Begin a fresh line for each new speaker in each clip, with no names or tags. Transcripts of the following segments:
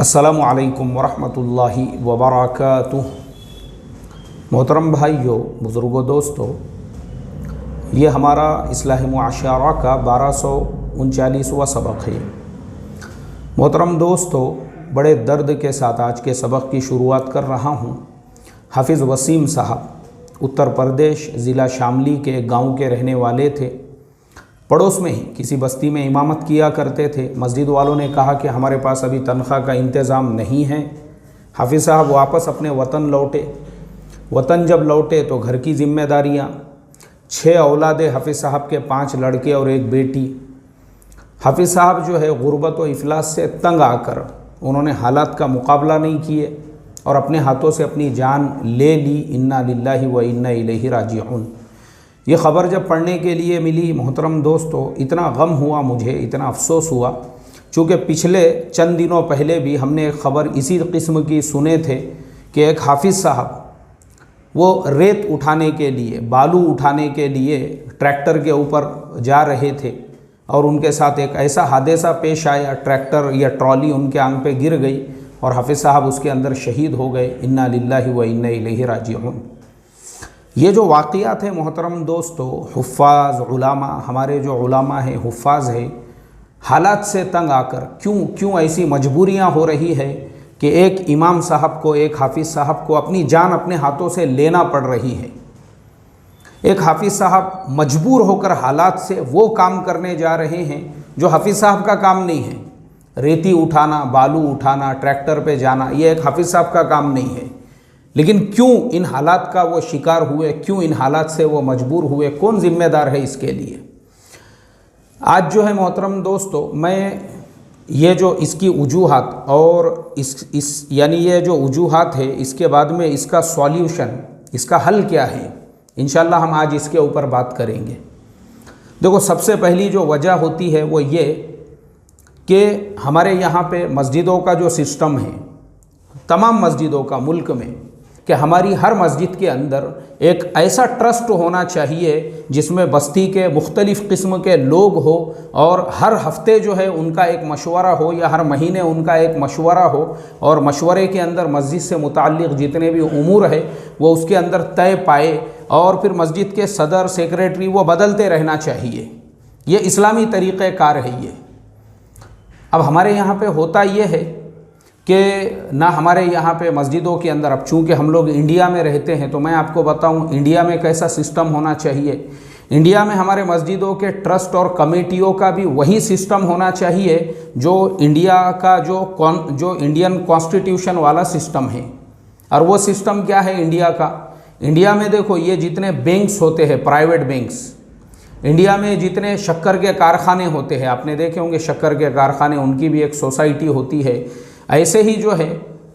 अस्सलामु अलैकुम वरहमतुल्लाहि वबरकातुह। मोहतरम भाइयों, बुज़ुर्गों, दोस्तों, ये हमारा इस्लाह मुआशरा का 1239वां सबक है। मोहतरम दोस्तों, बड़े दर्द के साथ आज के सबक की शुरुआत कर रहा हूँ। हाफिज़ वसीम साहब उत्तर प्रदेश ज़िला शामली के एक गाँव के रहने वाले थे। पड़ोस में ही किसी बस्ती में इमामत किया करते थे। मस्जिद वालों ने कहा कि हमारे पास अभी तनख्वाह का इंतज़ाम नहीं है। हाफिज़ साहब वापस अपने वतन लौटे। वतन जब लौटे तो घर की जिम्मेदारियाँ, 6 औलादे हाफिज़ साहब के, 5 लड़के और 1 बेटी। हाफिज़ साहब जो है गुर्बत व इफलास से तंग आकर उन्होंने हालात का मुकाबला नहीं किए और अपने हाथों से अपनी जान ले ली। इन्ना लिल्लाहि व इन्ना इलैहि राजिऊन। ये ख़बर जब पढ़ने के लिए मिली, मोहतरम दोस्तों, इतना गम हुआ मुझे, इतना अफसोस हुआ, चूँकि पिछले चंद दिनों पहले भी हमने एक ख़बर इसी किस्म की सुने थे कि एक हाफिज़ साहब वो रेत उठाने के लिए, बालू उठाने के लिए ट्रैक्टर के ऊपर जा रहे थे और उनके साथ एक ऐसा हादसा पेश आया, ट्रैक्टर या ट्रॉली उनके आंग पे गिर गई और हाफिज़ साहब उसके अंदर शहीद हो गए। इन्ना लिल्लाहि व इन्ना इलैहि राजिऊन। ये जो वाक़ियात है मोहतरम दोस्तों, हुफ़्फ़ाज़ उलामा, हमारे जो उलामा हैं, हुफ़्फ़ाज़ है, हालात से तंग आकर क्यों ऐसी मजबूरियां हो रही है कि एक इमाम साहब को, एक हाफिज़ साहब को अपनी जान अपने हाथों से लेना पड़ रही है। एक हाफिज़ साहब मजबूर होकर हालात से वो काम करने जा रहे हैं जो हाफिज़ साहब का काम नहीं है। रेती उठाना, बालू उठाना, ट्रैक्टर पे जाना, ये एक हाफिज़ साहब का काम नहीं है। लेकिन क्यों इन हालात का वो शिकार हुए, क्यों इन हालात से वो मजबूर हुए, कौन ज़िम्मेदार है इसके लिए? आज जो है मोहतरम दोस्तों, मैं ये जो इसकी वजूहात और इस यानी ये जो वजूहात है, इसके बाद में इसका सॉल्यूशन, इसका हल क्या है, इंशाल्लाह हम आज इसके ऊपर बात करेंगे। देखो, सबसे पहली जो वजह होती है वो ये कि हमारे यहाँ पे मस्जिदों का जो सिस्टम है, तमाम मस्जिदों का मुल्क में, कि हमारी हर मस्जिद के अंदर एक ऐसा ट्रस्ट होना चाहिए जिसमें बस्ती के मुख्तलिफ़ किस्म के लोग हो और हर हफ्ते जो है उनका एक मशवरा हो या हर महीने उनका एक मशवरा हो और मशवरे के अंदर मस्जिद से मुताल्लिक़ जितने भी उमूर है वो उसके अंदर तय पाए और फिर मस्जिद के सदर, सेक्रेटरी वो बदलते रहना चाहिए। ये इस्लामी तरीक़ेकार है ये। अब हमारे यहाँ पे होता ये है कि ना हमारे यहाँ पे मस्जिदों के अंदर, अब चूँकि हम लोग इंडिया में रहते हैं तो मैं आपको बताऊँ इंडिया में कैसा सिस्टम होना चाहिए। इंडिया में हमारे मस्जिदों के ट्रस्ट और कमेटियों का भी वही सिस्टम होना चाहिए जो इंडिया का जो इंडियन कॉन्स्टिट्यूशन वाला सिस्टम है। और वो सिस्टम क्या है इंडिया का? इंडिया में देखो, ये जितने बैंक्स होते हैं, प्राइवेट बैंक्स, इंडिया में जितने शक्कर के कारखाने होते हैं, आपने देखे होंगे शक्कर के कारखाने, उनकी भी एक सोसाइटी होती है। ऐसे ही जो है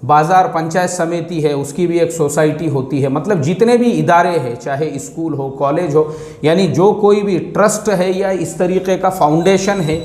बाज़ार पंचायत समिति है, उसकी भी एक सोसाइटी होती है। मतलब जितने भी इदारे हैं, चाहे स्कूल हो, कॉलेज हो, यानी जो कोई भी ट्रस्ट है या इस तरीके का फाउंडेशन है,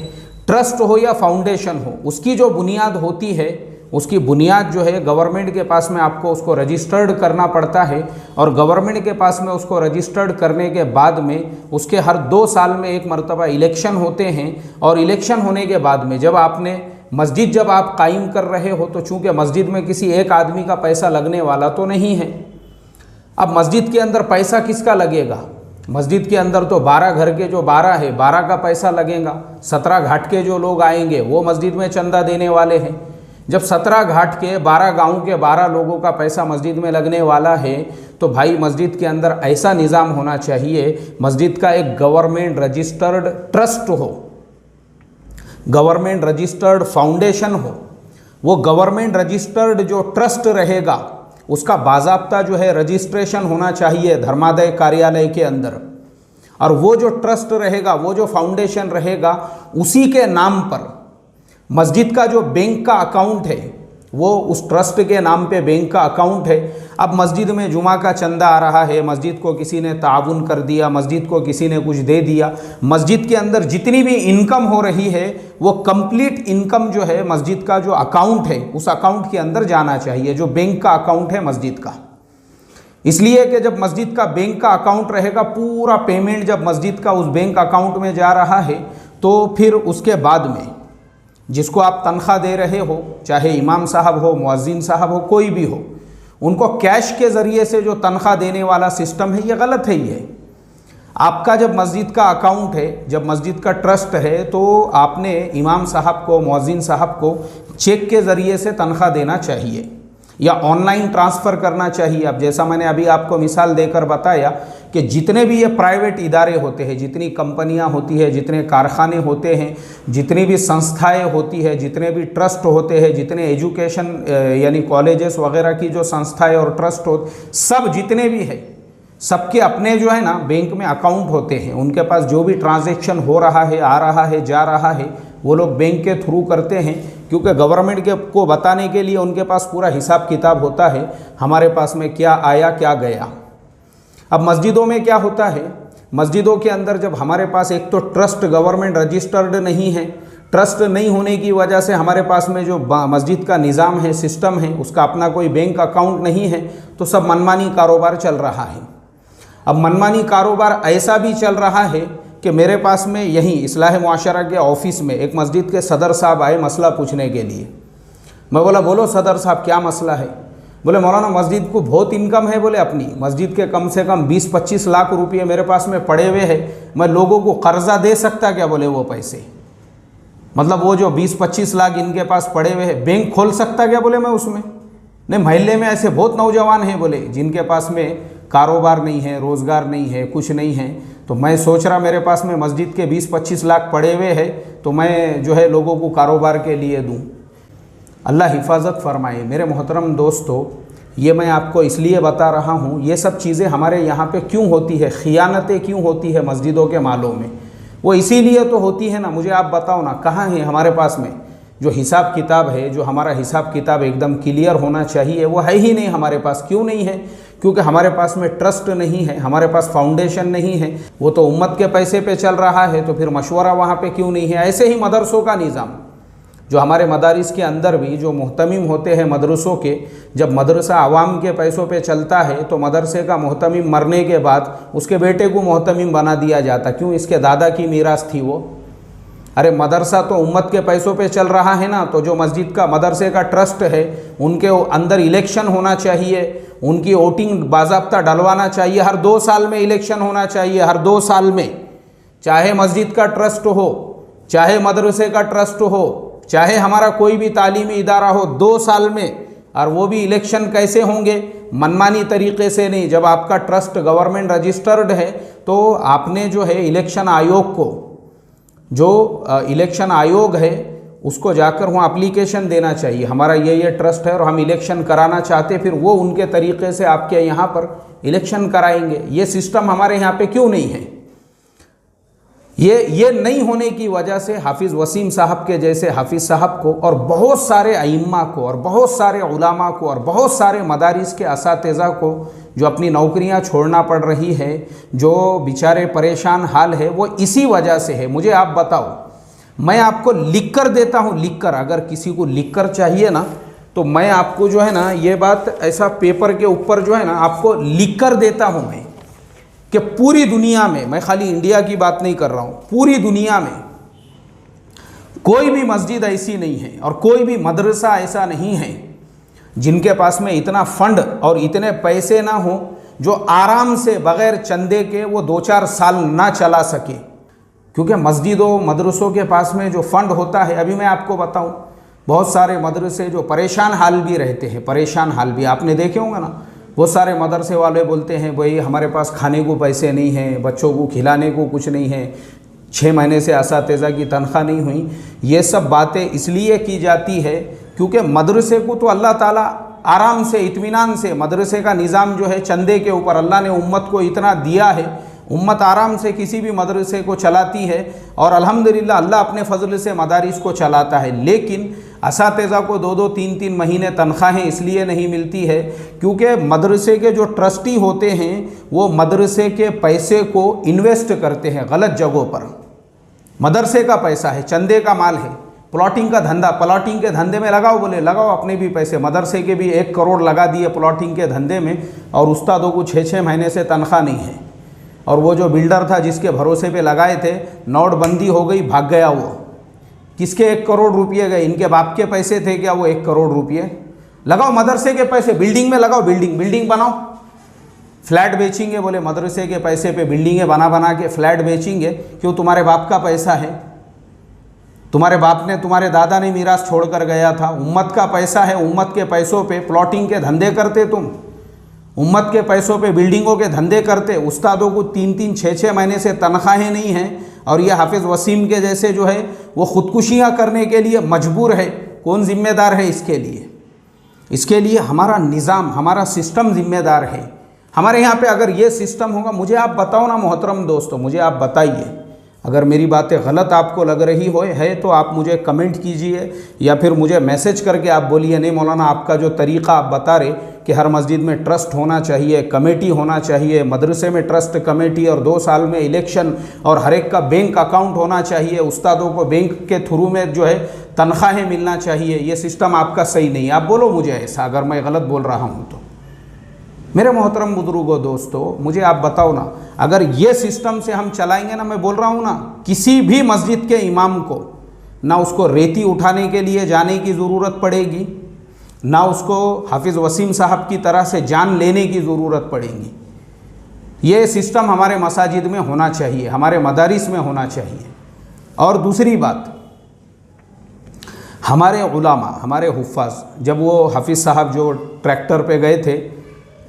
ट्रस्ट हो या फाउंडेशन हो, उसकी जो बुनियाद होती है, उसकी बुनियाद जो है गवर्नमेंट के पास में आपको उसको रजिस्टर्ड करना पड़ता है और गवर्नमेंट के पास में उसको रजिस्टर्ड करने के बाद में उसके हर 2 साल में एक मरतबा इलेक्शन होते हैं और इलेक्शन होने के बाद में जब आपने मस्जिद जब आप कायम कर रहे हो तो चूँकि मस्जिद में किसी एक आदमी का पैसा लगने वाला तो नहीं है। अब मस्जिद के अंदर पैसा किसका लगेगा? मस्जिद के अंदर तो 12 घर के जो 12 है, 12 का पैसा लगेगा। 17 घाट के जो लोग आएंगे वो मस्जिद में चंदा देने वाले हैं। जब 17 घाट के 12 गाँव के 12 लोगों का पैसा मस्जिद में लगने वाला है तो भाई मस्जिद के अंदर ऐसा निज़ाम होना चाहिए, मस्जिद का एक गवर्नमेंट रजिस्टर्ड ट्रस्ट हो, गवर्नमेंट रजिस्टर्ड फाउंडेशन हो। वो गवर्नमेंट रजिस्टर्ड जो ट्रस्ट रहेगा उसका बाज़ाब्ता जो है रजिस्ट्रेशन होना चाहिए धर्मादाय कार्यालय के अंदर। और वो जो ट्रस्ट रहेगा, वो जो फाउंडेशन रहेगा, उसी के नाम पर मस्जिद का जो बैंक का अकाउंट है वो उस ट्रस्ट के नाम पे बैंक का अकाउंट है। अब मस्जिद में जुमा का चंदा आ रहा है, मस्जिद को किसी ने ताउन कर दिया, मस्जिद को किसी ने कुछ दे दिया, मस्जिद के अंदर जितनी भी इनकम हो रही है वो कंप्लीट इनकम जो है मस्जिद का जो अकाउंट है उस अकाउंट के अंदर जाना चाहिए, जो बैंक का अकाउंट है मस्जिद का। इसलिए कि जब मस्जिद का बैंक का अकाउंट रहेगा, पूरा पेमेंट जब मस्जिद का उस बैंक अकाउंट में जा रहा है तो फिर उसके बाद में जिसको आप तनख्वाह दे रहे हो, चाहे इमाम साहब हो, मुअज्जिन साहब हो, कोई भी हो, उनको कैश के ज़रिए से जो तनख्वाह देने वाला सिस्टम है ये गलत है। ये आपका जब मस्जिद का अकाउंट है, जब मस्जिद का ट्रस्ट है, तो आपने इमाम साहब को, मुअज्जिन साहब को चेक के ज़रिए से तनख्वाह देना चाहिए या ऑनलाइन ट्रांसफ़र करना चाहिए। अब जैसा मैंने अभी आपको मिसाल देकर बताया कि जितने भी ये प्राइवेट इदारे होते हैं, जितनी कंपनियां होती है, जितने कारखाने होते हैं, जितनी भी संस्थाएं होती है, जितने भी ट्रस्ट होते हैं, जितने एजुकेशन यानी कॉलेजेस वगैरह की जो संस्थाएं और ट्रस्ट हो, सब जितने भी है, सबके अपने जो है ना बैंक में अकाउंट होते हैं। उनके पास जो भी ट्रांजैक्शन हो रहा है, आ रहा है, जा रहा है, वो लोग बैंक के थ्रू करते हैं, क्योंकि गवर्नमेंट के को बताने के लिए उनके पास पूरा हिसाब किताब होता है, हमारे पास में क्या आया क्या गया। अब मस्जिदों में क्या होता है, मस्जिदों के अंदर जब हमारे पास एक तो ट्रस्ट गवर्नमेंट रजिस्टर्ड नहीं है, ट्रस्ट नहीं होने की वजह से हमारे पास में जो मस्जिद का निज़ाम है, सिस्टम है, उसका अपना कोई बैंक अकाउंट नहीं है, तो सब मनमानी कारोबार चल रहा है। अब मनमानी कारोबार ऐसा भी चल रहा है कि मेरे पास में यहीं इस्लाह मुआशरा के ऑफिस में एक मस्जिद के सदर साहब आए मसला पूछने के लिए। मैं बोला, बोलो सदर साहब क्या मसला है? बोले, मौलाना मस्जिद को बहुत इनकम है, बोले अपनी मस्जिद के कम से कम 20-25 लाख रुपये मेरे पास में पड़े हुए हैं, मैं लोगों को कर्जा दे सकता क्या? बोले वो पैसे, मतलब वो जो 20-25 लाख इनके पास पड़े हुए हैं, बैंक खोल सकता क्या? बोले मैं उसमें नहीं। मोहल्ले में ऐसे बहुत नौजवान हैं बोले जिनके पास में कारोबार नहीं है, रोज़गार नहीं है, कुछ नहीं है, तो मैं सोच रहा मेरे पास में मस्जिद के 20-25 लाख पड़े हुए हैं, तो मैं जो है लोगों को कारोबार के लिए दूं। अल्लाह हिफाजत फरमाए। मेरे मोहतरम दोस्तों, ये मैं आपको इसलिए बता रहा हूँ, ये सब चीज़ें हमारे यहाँ पे क्यों होती है, खियानतें क्यों होती है मस्जिदों के मालों में, वो इसीलिए तो होती है ना। मुझे आप बताओ ना, कहाँ है हमारे पास में जो हिसाब किताब है, जो हमारा हिसाब किताब एकदम क्लियर होना चाहिए, वो है ही नहीं हमारे पास। क्यों नहीं है? क्योंकि हमारे पास में ट्रस्ट नहीं है, हमारे पास फाउंडेशन नहीं है, वो तो उम्मत के पैसे पे चल रहा है, तो फिर मशवरा वहाँ पे क्यों नहीं है। ऐसे ही मदरसों का निज़ाम, जो हमारे मदारिस के अंदर भी जो मुहतमिम होते हैं मदरसों के, जब मदरसा आवाम के पैसों पे चलता है तो मदरसे का मुहतमिम मरने के बाद उसके बेटे को मुहतमिम बना दिया जाता। क्यों? इसके दादा की मीरास थी वो। अरे मदरसा तो उम्मत के पैसों पे चल रहा है ना, तो जो मस्जिद का मदरसे का ट्रस्ट है उनके अंदर इलेक्शन होना चाहिए, उनकी वोटिंग बाज़ाब्ता डलवाना चाहिए, हर 2 साल में इलेक्शन होना चाहिए, हर 2 साल में, चाहे मस्जिद का ट्रस्ट हो, चाहे मदरसे का ट्रस्ट हो, चाहे हमारा कोई भी तालीमी इदारा हो, 2 साल में। और वो भी इलेक्शन कैसे होंगे? मनमानी तरीके से नहीं। जब आपका ट्रस्ट गवर्नमेंट रजिस्टर्ड है तो आपने जो है इलेक्शन आयोग को, जो इलेक्शन आयोग है उसको जाकर वहाँ एप्लीकेशन देना चाहिए, हमारा ये ट्रस्ट है और हम इलेक्शन कराना चाहते, फिर वो उनके तरीके से आपके यहाँ पर इलेक्शन कराएंगे। ये सिस्टम हमारे यहाँ पे क्यों नहीं है? ये नहीं होने की वजह से हाफिज़ वसीम साहब के जैसे हाफिज़ साहब को और बहुत सारे अइम्मा को और बहुत सारे उलामा को और बहुत सारे मदारिस के असातिज़ा को जो अपनी नौकरियां छोड़ना पड़ रही है, जो बेचारे परेशान हाल है, वो इसी वजह से है। मुझे आप बताओ, मैं आपको लिख कर देता हूँ, लिख कर, अगर किसी को लिख कर चाहिए ना तो मैं आपको जो है ना ये बात ऐसा पेपर के ऊपर जो है ना आपको लिख कर देता हूँ मैं, कि पूरी दुनिया में, मैं खाली इंडिया की बात नहीं कर रहा हूँ, पूरी दुनिया में कोई भी मस्जिद ऐसी नहीं है और कोई भी मदरसा ऐसा नहीं है जिनके पास में इतना फंड और इतने पैसे ना हो जो आराम से बग़ैर चंदे के वो 2-4 साल ना चला सके। क्योंकि मस्जिदों मदरसों के पास में जो फंड होता है, अभी मैं आपको बताऊं, बहुत सारे मदरसे जो परेशान हाल भी रहते हैं, परेशान हाल भी आपने देखे होंगे ना। बहुत सारे मदरसे वाले बोलते हैं भाई हमारे पास खाने को पैसे नहीं हैं, बच्चों को खिलाने को कुछ नहीं है, 6 महीने से असातिज़ा की तनख्वाह नहीं हुई। ये सब बातें इसलिए की जाती है क्योंकि मदरसे को तो अल्लाह ताला आराम से, इत्मीनान से, मदरसे का निज़ाम जो है चंदे के ऊपर, अल्लाह ने उम्मत को इतना दिया है, उम्मत आराम से किसी भी मदरसे को चलाती है और अल्हम्दुलिल्लाह अल्लाह अपने फजल से मदारिस को चलाता है। लेकिन असातिज़ा को 2-2, 3-3 महीने तनख्वाहें इसलिए नहीं मिलती है क्योंकि मदरसे के जो ट्रस्टी होते हैं वो मदरसे के पैसे को इन्वेस्ट करते हैं गलत जगहों पर। मदरसे का पैसा है, चंदे का माल है, प्लॉटिंग का धंधा, प्लॉटिंग के धंधे में लगाओ, बोले लगाओ अपने भी पैसे, मदरसे के भी 1 करोड़ लगा दिए प्लॉटिंग के धंधे में और उस्तादों को 6-6 महीने से तनख्वाह नहीं है। और वो जो बिल्डर था जिसके भरोसे पे लगाए थे, नोटबंदी हो गई, भाग गया वो, किसके 1 करोड़ रुपये गए? इनके बाप के पैसे थे क्या वो 1 करोड़ रुपये? लगाओ मदरसे के पैसे, बिल्डिंग में लगाओ, बिल्डिंग बनाओ। फ्लैट बेचेंगे, बोले मदरसे के पैसे पे बिल्डिंगें बना के फ्लैट बेचेंगे। क्यों? तुम्हारे बाप का पैसा है, तुम्हारे बाप ने, तुम्हारे दादा ने मीरास छोड़ कर गया था। उम्मत का पैसा है, उम्मत के पैसों पे प्लॉटिंग के धंधे करते तुम, उम्मत के पैसों पे बिल्डिंगों के धंधे करते। उस्तादों को 3-3, 6-6 महीने से तनख्वाहें नहीं हैं, और ये हाफिज़ वसीम के जैसे जो है वो ख़ुदकुशियाँ करने के लिए मजबूर है। कौन जिम्मेदार है इसके लिए? इसके लिए हमारा निज़ाम, हमारा सिस्टम जिम्मेदार है। हमारे यहाँ पे अगर ये सिस्टम होगा, मुझे आप बताओ ना मोहतरम दोस्तों, मुझे आप बताइए। अगर मेरी बातें गलत आपको लग रही है तो आप मुझे कमेंट कीजिए, या फिर मुझे मैसेज करके आप बोलिए नहीं मौलाना आपका जो तरीक़ा आप बता रहे कि हर मस्जिद में ट्रस्ट होना चाहिए, कमेटी होना चाहिए, मदरसे में ट्रस्ट कमेटी, और 2 साल में इलेक्शन, और हर एक का बैंक अकाउंट होना चाहिए, उस्तादों को बैंक के थ्रू में जो है तनख्वाहें मिलना चाहिए, ये सिस्टम आपका सही नहीं है। आप बोलो मुझे ऐसा, अगर मैं गलत बोल रहा हूँ तो। मेरे मोहतरम बुजुर्गों दोस्तों, मुझे आप बताओ ना, अगर ये सिस्टम से हम चलाएंगे ना, मैं बोल रहा हूँ ना, किसी भी मस्जिद के इमाम को ना उसको रेती उठाने के लिए जाने की ज़रूरत पड़ेगी, ना उसको हाफिज़ वसीम साहब की तरह से जान लेने की ज़रूरत पड़ेगी। ये सिस्टम हमारे मसाजिद में होना चाहिए, हमारे मदारिस में होना चाहिए। और दूसरी बात, हमारे उलामा, हमारे हुफ़ाज़, जब वो हाफिज़ साहब जो ट्रैक्टर पे गए थे,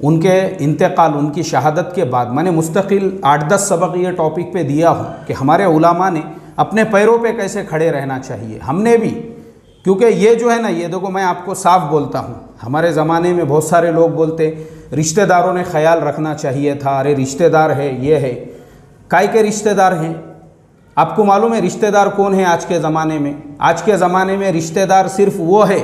उनके इंतकाल, उनकी शहादत के बाद मैंने मुस्तकिल 8-10 सबक ये टॉपिक पे दिया हूँ कि हमारे उलामा ने अपने पैरों पे कैसे खड़े रहना चाहिए। हमने भी, क्योंकि ये जो है ना, ये देखो मैं आपको साफ बोलता हूँ, हमारे ज़माने में बहुत सारे लोग बोलते रिश्तेदारों ने ख्याल रखना चाहिए था, अरे रिश्तेदार है, ये है। काय के रिश्तेदार हैं? आपको मालूम है रिश्तेदार कौन है आज के ज़माने में? आज के ज़माने में रिश्तेदार सिर्फ वो है,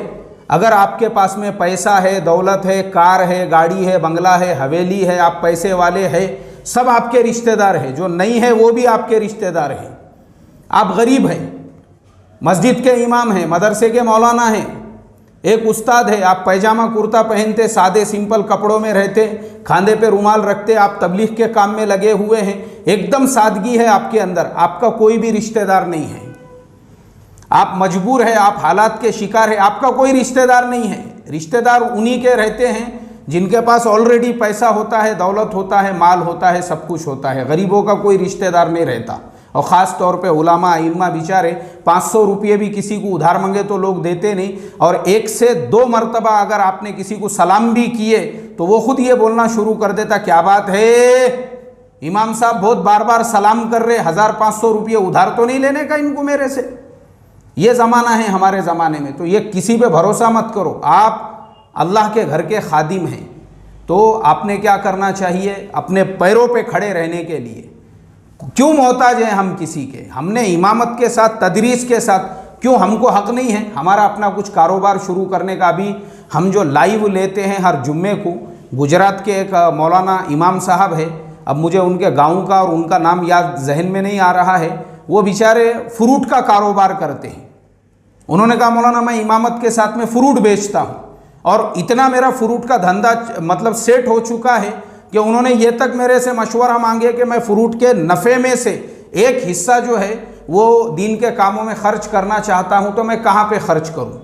अगर आपके पास में पैसा है, दौलत है, कार है, गाड़ी है, बंगला है, हवेली है, आप पैसे वाले हैं, सब आपके रिश्तेदार हैं। जो नहीं है वो भी आपके रिश्तेदार हैं। आप गरीब हैं, मस्जिद के इमाम हैं, मदरसे के मौलाना हैं, एक उस्ताद है, आप पैजामा कुर्ता पहनते, सादे सिंपल कपड़ों में रहते, खांधे पे रुमाल रखते, आप तबलीग के काम में लगे हुए हैं, एकदम सादगी है आपके अंदर, आपका कोई भी रिश्तेदार नहीं है। आप मजबूर है, आप हालात के शिकार है, आपका कोई रिश्तेदार नहीं है। रिश्तेदार उन्हीं के रहते हैं जिनके पास ऑलरेडी पैसा होता है, दौलत होता है, माल होता है, सब कुछ होता है। गरीबों का कोई रिश्तेदार नहीं रहता। और ख़ास तौर पे उलामा इल्मा बेचारे 500 रुपये भी किसी को उधार मांगे तो लोग देते नहीं, और 1 से 2 मरतबा अगर आपने किसी को सलाम भी किए तो वो खुद ये बोलना शुरू कर देता, क्या बात है इमाम साहब बहुत बार बार सलाम कर रहे, 1500 रुपये उधार तो नहीं लेने का इनको मेरे से। ये ज़माना है हमारे ज़माने में। तो ये किसी पे भरोसा मत करो। आप अल्लाह के घर के खादिम हैं, तो आपने क्या करना चाहिए? अपने पैरों पे खड़े रहने के लिए क्यों मोहताज हैं हम किसी के? हमने इमामत के साथ, तदरीस के साथ, क्यों हमको हक़ नहीं है हमारा अपना कुछ कारोबार शुरू करने का? भी हम जो लाइव लेते हैं हर जुम्मे को, गुजरात के एक मौलाना इमाम साहब है, अब मुझे उनके गांव का और उनका नाम याद जहन में नहीं आ रहा है, वो बेचारे फ्रूट का कारोबार करते हैं। उन्होंने कहा मौलाना मैं इमामत के साथ में फ्रूट बेचता हूँ, और इतना मेरा फ्रूट का धंधा मतलब सेट हो चुका है कि उन्होंने ये तक मेरे से मशवरा मांगे कि मैं फ्रूट के नफ़े में से एक हिस्सा जो है वो दीन के कामों में खर्च करना चाहता हूँ, तो मैं कहाँ पे खर्च करूँ?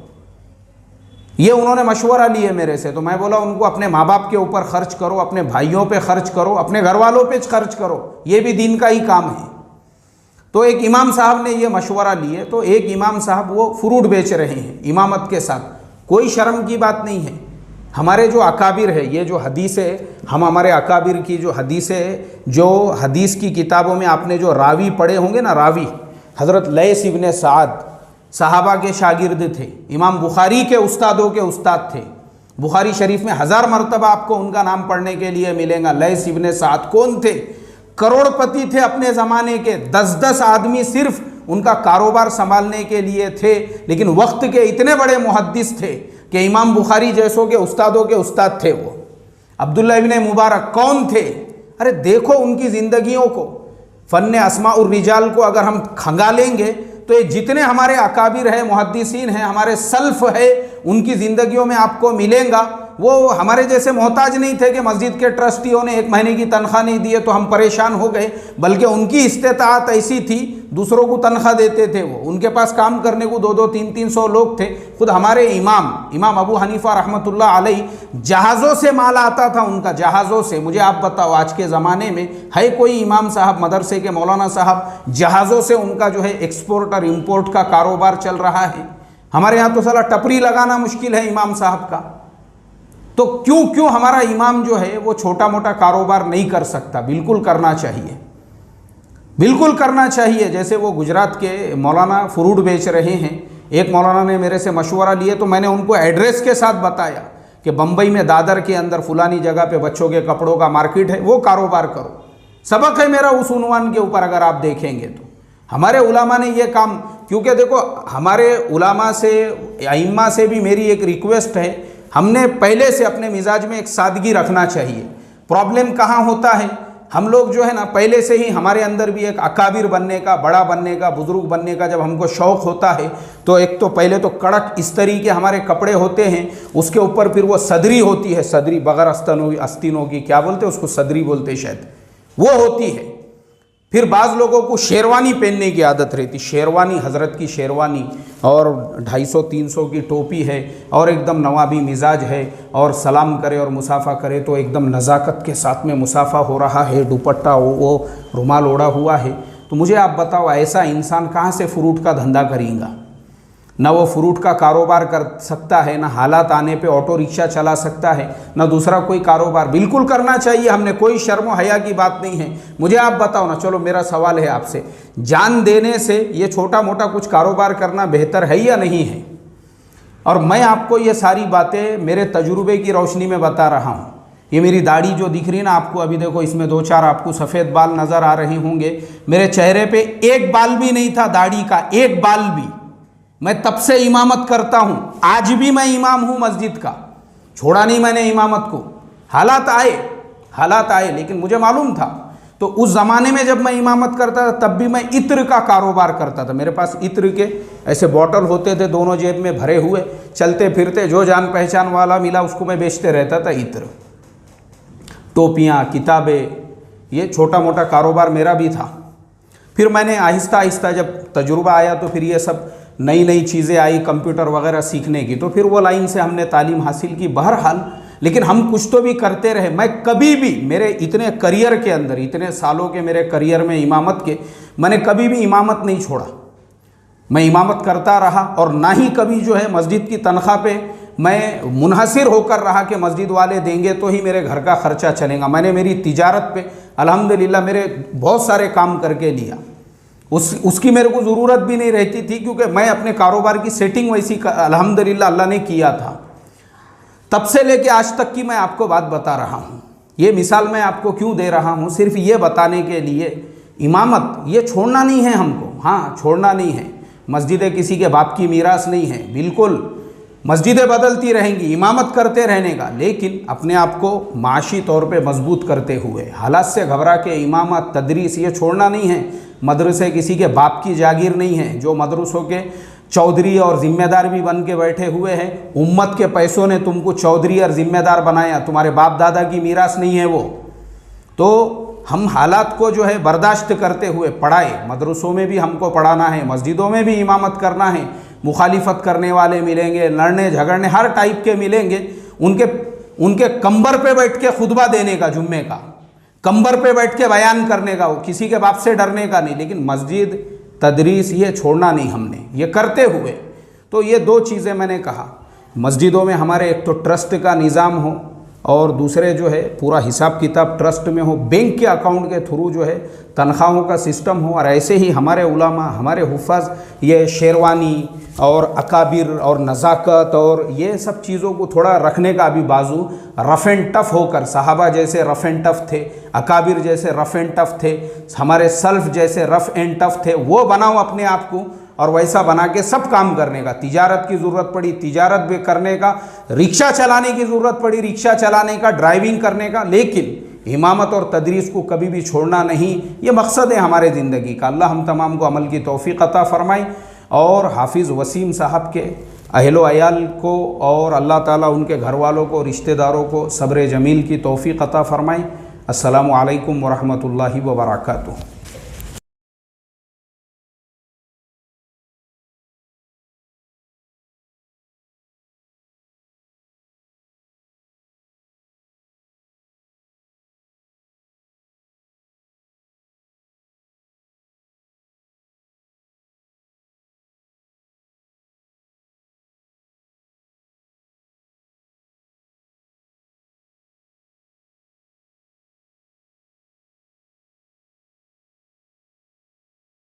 ये उन्होंने मशवरा लिए मेरे से। तो मैं बोला उनको अपने माँ बाप के ऊपर खर्च करो, अपने भाइयों पे खर्च करो, अपने घर वालों पे खर्च करो, ये भी दीन का ही काम है। तो एक इमाम साहब ने ये मशवरा लिए, तो एक इमाम साहब वो फ्रूट बेच रहे हैं इमामत के साथ। कोई शर्म की बात नहीं है। हमारे जो अकाबिर है, ये जो हदीस है, हम हमारे अकाबिर की जो हदीस है, जो हदीस की किताबों में आपने जो रावी पढ़े होंगे ना, रावी हज़रत लैस इब्ने साद सहाबा के शागिर्द थे, इमाम बुखारी के उस्तादों के उस्ताद थे। बुखारी शरीफ में 1000 मरतबा आपको उनका नाम पढ़ने के लिए मिलेगा। लैस इब्ने साद कौन थे? करोड़पति थे अपने ज़माने के। 10-10 आदमी सिर्फ उनका कारोबार संभालने के लिए थे, लेकिन वक्त के इतने बड़े मुहद्दिस थे कि इमाम बुखारी जैसों के उस्तादों के उस्ताद थे वो। अब्दुल्ला इब्ने मुबारक कौन थे? अरे देखो उनकी ज़िंदगियों को, फ़न्ने अस्माउर रिजाल को अगर हम खंगालेंगे तो ये जितने हमारे अकाबिर हैं, मुहद्दिसीन हैं, हमारे सल्फ़ है, उनकी ज़िंदगियों में आपको मिलेगा वो हमारे जैसे मोहताज नहीं थे कि मस्जिद के ट्रस्टियों ने 1 महीने की तनख्वाह नहीं दी है तो हम परेशान हो गए, बल्कि उनकी इस्तेताअत ऐसी थी, दूसरों को तनख्वाह देते थे वो, उनके पास काम करने को 2-2, 300 लोग थे। खुद हमारे इमाम अबू हनीफा रहमतुल्लाह अलैह जहाज़ों से माल आता था उनका, जहाज़ों से। मुझे आप बताओ आज के ज़माने में है कोई इमाम साहब मदरसे के मौलाना साहब जहाज़ों से उनका जो है एक्सपोर्ट और इम्पोर्ट का कारोबार चल रहा है? हमारे यहाँ तो साला टपरी लगाना मुश्किल है इमाम साहब का। तो क्यों हमारा इमाम जो है वो छोटा मोटा कारोबार नहीं कर सकता? बिल्कुल करना चाहिए, बिल्कुल करना चाहिए। जैसे वो गुजरात के मौलाना फ्रूट बेच रहे हैं, एक मौलाना ने मेरे से मशवरा लिए तो मैंने उनको एड्रेस के साथ बताया कि बम्बई में दादर के अंदर फुलानी जगह पे बच्चों के कपड़ों का मार्केट है, वो कारोबार करो। सबक है मेरा उस उन्वान के ऊपर, अगर आप देखेंगे तो हमारे उलामा ने ये काम, क्योंकि देखो हमारे उलामा से, अइम्मा से भी मेरी एक रिक्वेस्ट है, हमने पहले से अपने मिजाज में एक सादगी रखना चाहिए। प्रॉब्लम कहाँ होता है, हम लोग जो है ना पहले से ही हमारे अंदर भी एक अकाबिर बनने का, बड़ा बनने का, बुजुर्ग बनने का जब हमको शौक़ होता है तो एक तो पहले तो कड़क इस तरीके हमारे कपड़े होते हैं, उसके ऊपर फिर वो सदरी होती है, सदरी बगैर आस्तीनों की, क्या बोलते हैं उसको, सदरी बोलते हैं शायद, वो होती है। फिर बाज़ लोगों को शेरवानी पहनने की आदत रहती, शेरवानी, हज़रत की शेरवानी, और 250-300 की टोपी है, और एकदम नवाबी मिजाज है, और सलाम करे और मुसाफ़ा करे तो एकदम नज़ाकत के साथ में मुसाफ़ा हो रहा है, दुपट्टा वो रुमाल ओढ़ा हुआ है। तो मुझे आप बताओ ऐसा इंसान कहाँ से फ्रूट का धंधा करेगा? ना वो फ्रूट का कारोबार कर सकता है, ना हालात आने पे ऑटो रिक्शा चला सकता है, ना दूसरा कोई कारोबार। बिल्कुल करना चाहिए, हमने कोई शर्म हया की बात नहीं है। मुझे आप बताओ ना, चलो मेरा सवाल है आपसे, जान देने से ये छोटा मोटा कुछ कारोबार करना बेहतर है या नहीं है? और मैं आपको ये सारी बातें मेरे तजुर्बे की रोशनी में बता रहा हूँ। ये मेरी दाढ़ी जो दिख रही है ना आपको, अभी देखो इसमें 2-4 आपको सफ़ेद बाल नज़र आ रहे होंगे, मेरे चेहरे पे एक बाल भी नहीं था दाढ़ी का, एक बाल भी। मैं तब से इमामत करता हूँ, आज भी मैं इमाम हूँ मस्जिद का, छोड़ा नहीं मैंने इमामत को। हालात आए लेकिन मुझे मालूम था। तो उस ज़माने में जब मैं इमामत करता था तब भी मैं इत्र का कारोबार करता था। मेरे पास इत्र के ऐसे बॉटल होते थे, दोनों जेब में भरे हुए, चलते फिरते जो जान पहचान वाला मिला उसको मैं बेचते रहता था इत्र। टोपियाँ, किताबें, ये छोटा मोटा कारोबार मेरा भी था। फिर मैंने आहिस्ता आहिस्ता जब तजुर्बा आया तो फिर ये सब नई चीज़ें आई, कंप्यूटर वगैरह सीखने की, तो फिर वो लाइन से हमने तालीम हासिल की। बहरहाल लेकिन हम कुछ तो भी करते रहे। मैं कभी भी मेरे इतने करियर के अंदर, इतने सालों के मेरे करियर में इमामत के, मैंने कभी भी इमामत नहीं छोड़ा। मैं इमामत करता रहा और ना ही कभी जो है मस्जिद की तनख्वाह पे मैं मुनहसिर होकर रहा कि मस्जिद वाले देंगे तो ही मेरे घर का खर्चा चलेगा। मैंने मेरी तिजारत पे अल्हम्दुलिल्लाह मेरे बहुत सारे काम करके लिया, उसकी मेरे को ज़रूरत भी नहीं रहती थी, क्योंकि मैं अपने कारोबार की सेटिंग वैसी अल्हम्दुलिल्लाह अल्लाह ने किया था। तब से लेके आज तक की मैं आपको बात बता रहा हूँ। ये मिसाल मैं आपको क्यों दे रहा हूँ, सिर्फ ये बताने के लिए, इमामत ये छोड़ना नहीं है हमको। हाँ, छोड़ना नहीं है। मस्जिदें किसी के बाप की मीरास नहीं है, बिल्कुल। मस्जिदें बदलती रहेंगी, इमामत करते रहने का, लेकिन अपने आप को माशी तौर पे मजबूत करते हुए, हालात से घबरा के इमामत, तदरीस ये छोड़ना नहीं है। मदरसे किसी के बाप की जागीर नहीं है। जो मदरसों के चौधरी और ज़िम्मेदार भी बन के बैठे हुए हैं, उम्मत के पैसों ने तुमको चौधरी और ज़िम्मेदार बनाया, तुम्हारे बाप दादा की मीरास नहीं है वो। तो हम हालात को जो है बर्दाश्त करते हुए पढ़ाए। मदरसों में भी हमको पढ़ाना है, मस्जिदों में भी इमामत करना है। मुखालिफत करने वाले मिलेंगे, लड़ने झगड़ने हर टाइप के मिलेंगे। उनके कंबर पे बैठ के खुतबा देने का, जुम्मे का कंबर पे बैठ के बयान करने का, वो किसी के बाप से डरने का नहीं। लेकिन मस्जिद, तदरीस ये छोड़ना नहीं हमने, ये करते हुए। तो ये 2 चीज़ें मैंने कहा, मस्जिदों में हमारे एक तो ट्रस्ट का निज़ाम हो और दूसरे जो है पूरा हिसाब किताब ट्रस्ट में हो, बैंक के अकाउंट के थ्रू जो है तनख्वाहों का सिस्टम हो। और ऐसे ही हमारे उलामा, हमारे हुफ़ाज़ ये शेरवानी और अकाबिर और नज़ाकत और ये सब चीज़ों को थोड़ा रखने का भी बाजू, रफ़ एंड टफ़ होकर, सहाबा जैसे रफ़ एंड टफ़ थे, अकाबिर जैसे रफ़ एंड टफ़ थे, हमारे सल्फ़ जैसे रफ़ एंड टफ़ थे, वो बनाओ अपने आप को। और वैसा बना के सब काम करने का, तिजारत की ज़रूरत पड़ी तिजारत भी करने का, रिक्शा चलाने की ज़रूरत पड़ी रिक्शा चलाने का, ड्राइविंग करने का, लेकिन इमामत और तदरीस को कभी भी छोड़ना नहीं। ये मकसद है हमारे ज़िंदगी का। अल्लाह हम तमाम को अमल की तौफ़ीक़ अता फ़रमाए। और हाफिज़ वसीम साहब के अहलो अयाल को और अल्लाह ताला उनके घर वालों को, रिश्तेदारों को सब्र जमील की तौफ़ीक़ अता फ़रमाए। अस्सलामु अलैकुम व रहमतुल्लाहि व बरकातुहू।